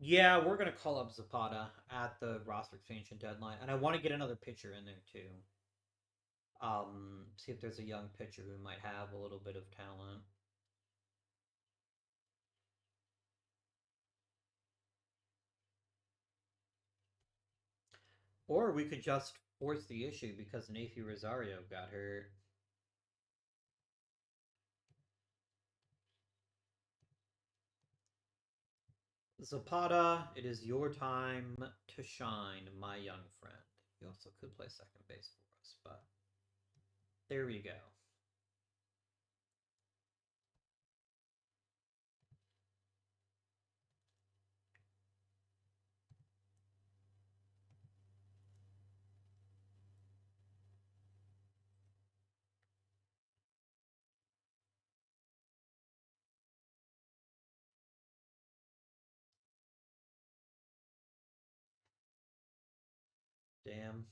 [SPEAKER 1] Yeah, we're gonna call up Zapata at the roster expansion deadline, and I want to get another pitcher in there too. See if there's a young pitcher who might have a little bit of talent. Or we could just force the issue because Nathan Rosario got hurt. Zapata, it is your time to shine, my young friend. You also could play second base for us, but there we go. Damn.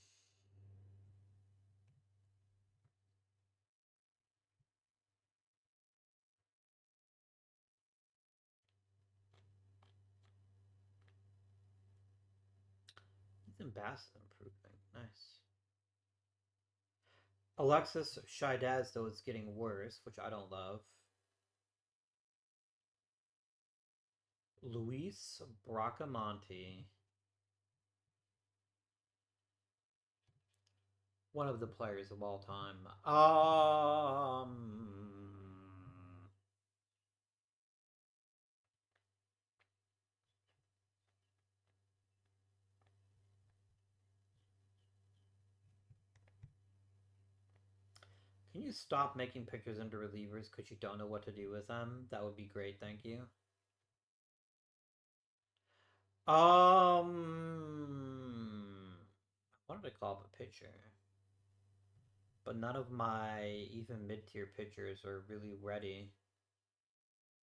[SPEAKER 1] Ethan Bass is improving. Nice. Alexis Shidez, though, is getting worse, which I don't love. Luis Bracamonte. One of the players of all time. Can Can you stop making pitchers into relievers because you don't know what to do with them? That would be great, thank you. I wanted to call up a pitcher, but none of my even mid-tier pitchers are really ready.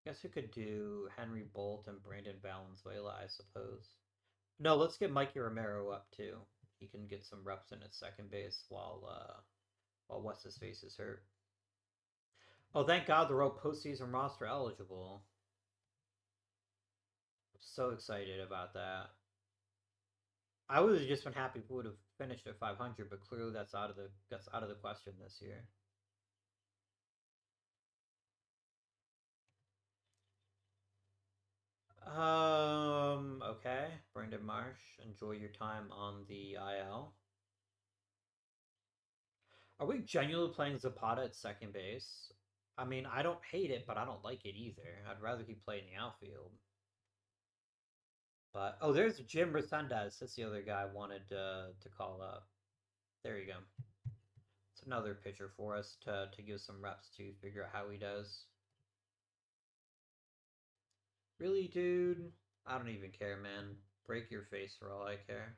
[SPEAKER 1] I guess we could do Henry Bolt and Brandon Valenzuela, I suppose. No, let's get Mikey Romero up too. He can get some reps in at second base while what's his face is hurt. Oh, thank God they're all postseason roster eligible. I'm so excited about that. I would have just been happy if we would have finished at 500, but clearly that's out of the question this year. Okay, Brandon Marsh, enjoy your time on the IL. Are we genuinely playing Zapata at second base? I mean, I don't hate it, but I don't like it either. I'd rather he play in the outfield. But oh, there's Jim Resendez. That's the other guy I wanted to call up. There you go. It's another pitcher for us to give some reps to figure out how he does. Really, dude? I don't even care, man. Break your face for all I care.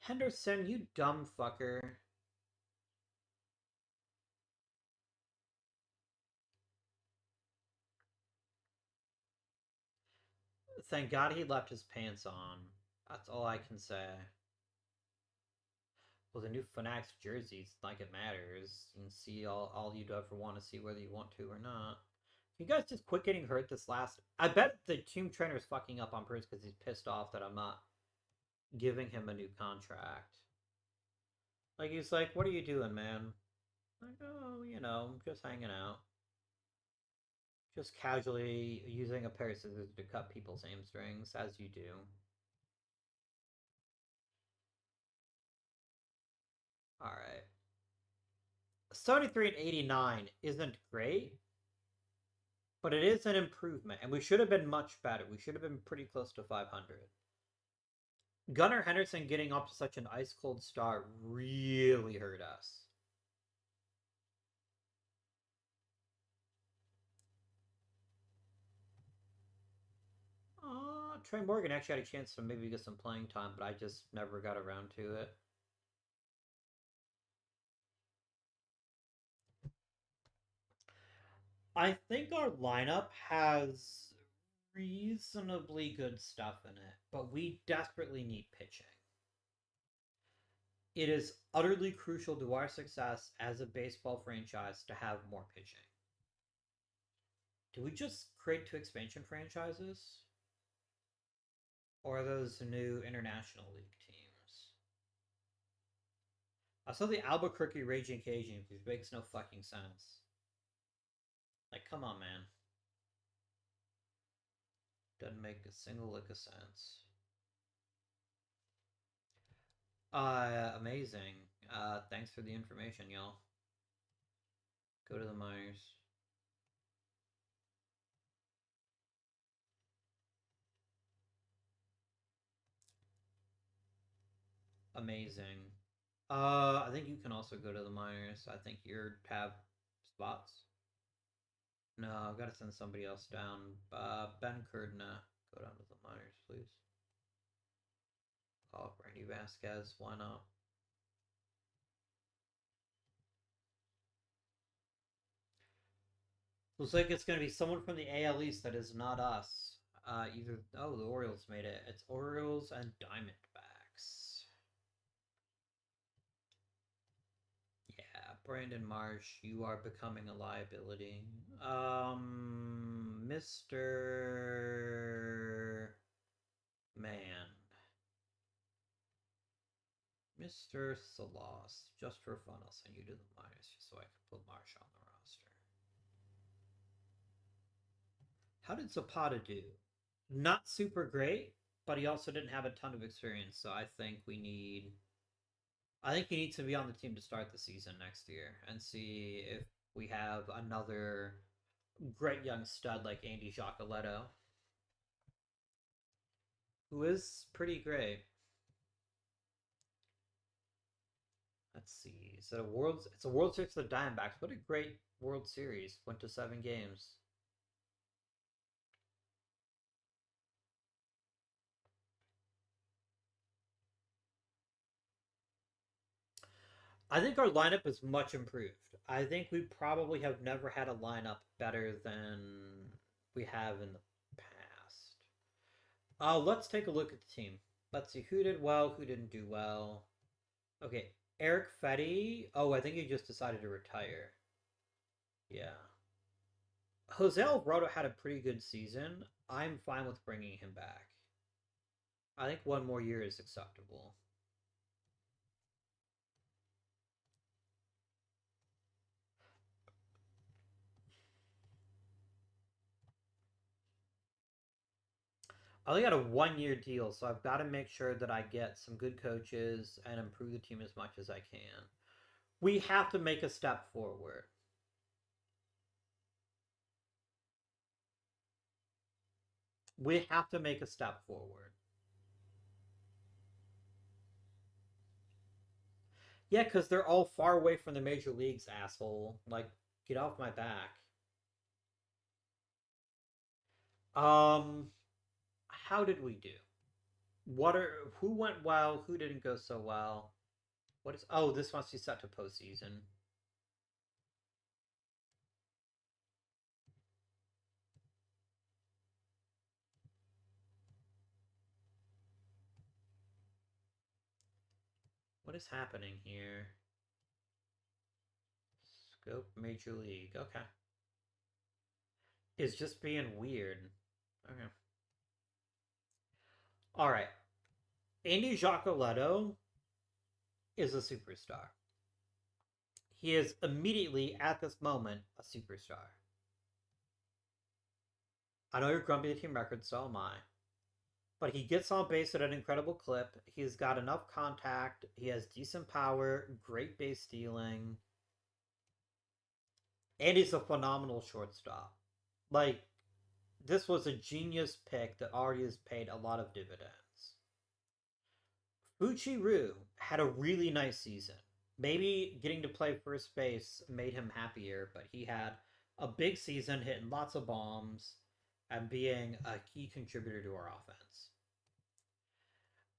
[SPEAKER 1] Henderson, you dumb fucker. Thank God he left his pants on. That's all I can say. Well, the new Fanatics jerseys, like it matters. You can see all you'd ever want to see, whether you want to or not. You guys just quit getting hurt this last. I bet the team trainer's fucking up on purpose because he's pissed off that I'm not giving him a new contract. Like, he's like, what are you doing, man? Like, oh, just hanging out. Just casually using a pair of scissors to cut people's hamstrings, as you do. Alright. 73 and 89 isn't great, but it is an improvement, and we should have been much better. We should have been pretty close to 500. Gunnar Henderson getting off to such an ice cold start really hurt us. Trey Morgan actually had a chance to maybe get some playing time, but I just never got around to it. I think our lineup has reasonably good stuff in it, but we desperately need pitching. It is utterly crucial to our success as a baseball franchise to have more pitching. Do we just create two expansion franchises? Or are those new International League teams? I saw the Albuquerque Raging Cajuns, which makes no fucking sense. Like, come on, man. Doesn't make a single lick of sense. Amazing. Thanks for the information, y'all. Go to the minors. Amazing. I think you can also go to the minors. I think you have spots. No, I've got to send somebody else down. Ben Kurdna, go down to the minors, please. Call up Randy Vasquez. Why not? Looks like it's going to be someone from the AL East that is not us. Either the Orioles made it. It's Orioles and Diamondbacks. Yeah, Brandon Marsh, you are becoming a liability. Mr. Man. Mr. Salas. Just for fun, I'll send you to the minors just so I can put Marsh on the roster. How did Zapata do? Not super great, but he also didn't have a ton of experience, so I think he needs to be on the team to start the season next year and see if we have another great young stud like Andy Giacoletto, who is pretty great. Let's see. So it's a World Series for the Diamondbacks. What a great World Series. Went to 7 games. I think our lineup is much improved. I think we probably have never had a lineup better than we have in the past. Let's take a look at the team. Let's see who did well, who didn't do well. Okay, Eric Fetty. Oh, I think he just decided to retire. Yeah. Jose Alvarado had a pretty good season. I'm fine with bringing him back. I think 1 more year is acceptable. I only got a 1 year deal, so I've got to make sure that I get some good coaches and improve the team as much as I can. We have to make a step forward. We have to make a step forward. Yeah, because they're all far away from the major leagues, asshole. Like, get off my back. Um, how did we do? What are who went well? Who didn't go so well? What is? Oh, this must be set to postseason. What is happening here? Scope Major League. Okay, it's just being weird. Okay. All right. Andy Giacoletto is a superstar. He is immediately at this moment a superstar. I know you're grumpy at team record, so am I. But he gets on base at an incredible clip. He's got enough contact. He has decent power, great base stealing, and he's a phenomenal shortstop. Like, this was a genius pick that already has paid a lot of dividends. Fuchiru had a really nice season. Maybe getting to play first base made him happier, but he had a big season, hitting lots of bombs, and being a key contributor to our offense.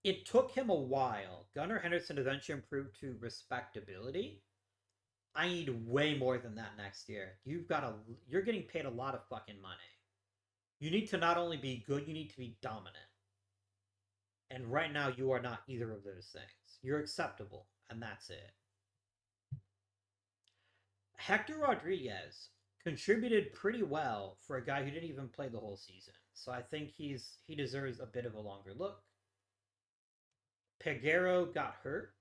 [SPEAKER 1] It took him a while. Gunnar Henderson eventually improved to respectability. I need way more than that next year. You're getting paid a lot of fucking money. You need to not only be good, you need to be dominant. And right now you are not either of those things. You're acceptable, and that's it. Hector Rodriguez contributed pretty well for a guy who didn't even play the whole season. So I think he deserves a bit of a longer look. Peguero got hurt,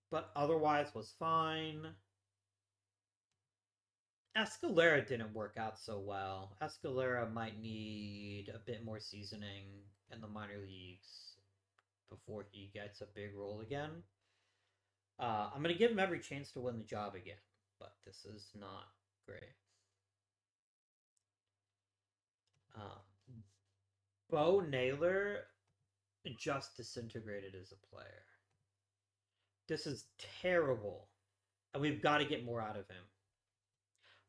[SPEAKER 1] but otherwise was fine. Escalera didn't work out so well. Escalera might need a bit more seasoning in the minor leagues before he gets a big role again. I'm going to give him every chance to win the job again, but this is not great. Um, Bo Naylor just disintegrated as a player. This is terrible, and we've got to get more out of him.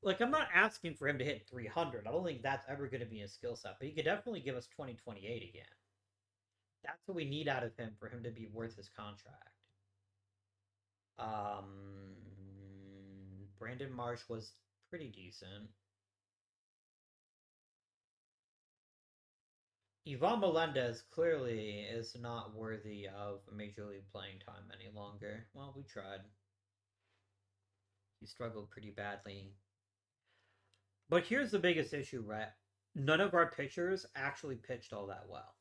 [SPEAKER 1] Like, I'm not asking for him to hit 300. I don't think that's ever going to be a skill set, but he could definitely give us 2028 again. That's what we need out of him for him to be worth his contract. Um, Brandon Marsh was pretty decent. Ivan Melendez clearly is not worthy of major league playing time any longer. Well, we tried. He struggled pretty badly. But here's the biggest issue, right? None of our pitchers actually pitched all that well.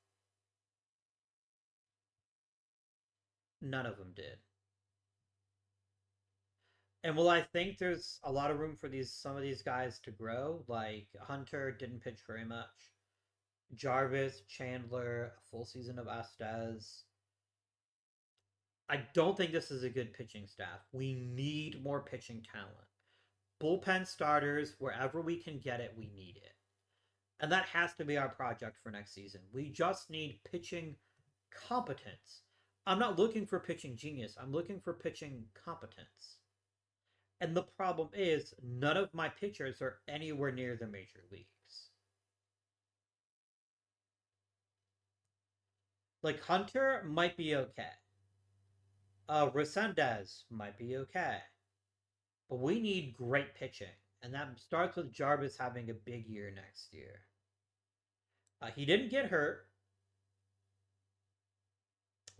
[SPEAKER 1] None of them did. And while I think there's a lot of room for these some of these guys to grow, like Hunter didn't pitch very much. Jarvis, Chandler, a full season of Estes. I don't think this is a good pitching staff. We need more pitching talent. Bullpen starters, wherever we can get it, we need it. And that has to be our project for next season. We just need pitching competence. I'm not looking for pitching genius. I'm looking for pitching competence. And the problem is, none of my pitchers are anywhere near the major leagues. Like Hunter might be okay. Resendez might be okay. But we need great pitching. And that starts with Jarvis having a big year next year. He didn't get hurt,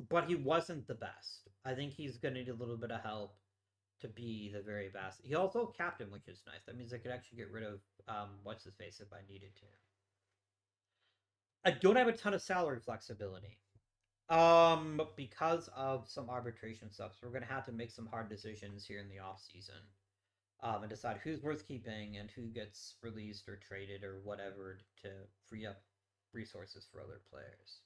[SPEAKER 1] but he wasn't the best. I think he's going to need a little bit of help to be the very best. He also captain, which is nice. That means I could actually get rid of what's his face if I needed to. I don't have a ton of salary flexibility. Because of some arbitration stuff, so we're gonna have to make some hard decisions here in the off season, and decide who's worth keeping and who gets released or traded or whatever to free up resources for other players.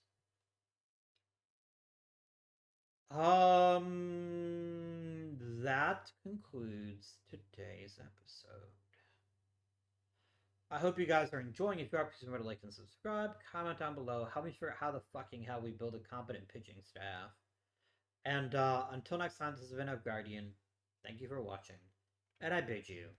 [SPEAKER 1] That concludes today's episode. I hope you guys are enjoying. If you are, please remember to like and subscribe. Comment down below. Help me figure out how the fucking hell we build a competent pitching staff. And until next time, this has been Guardian. Thank you for watching, and I bid you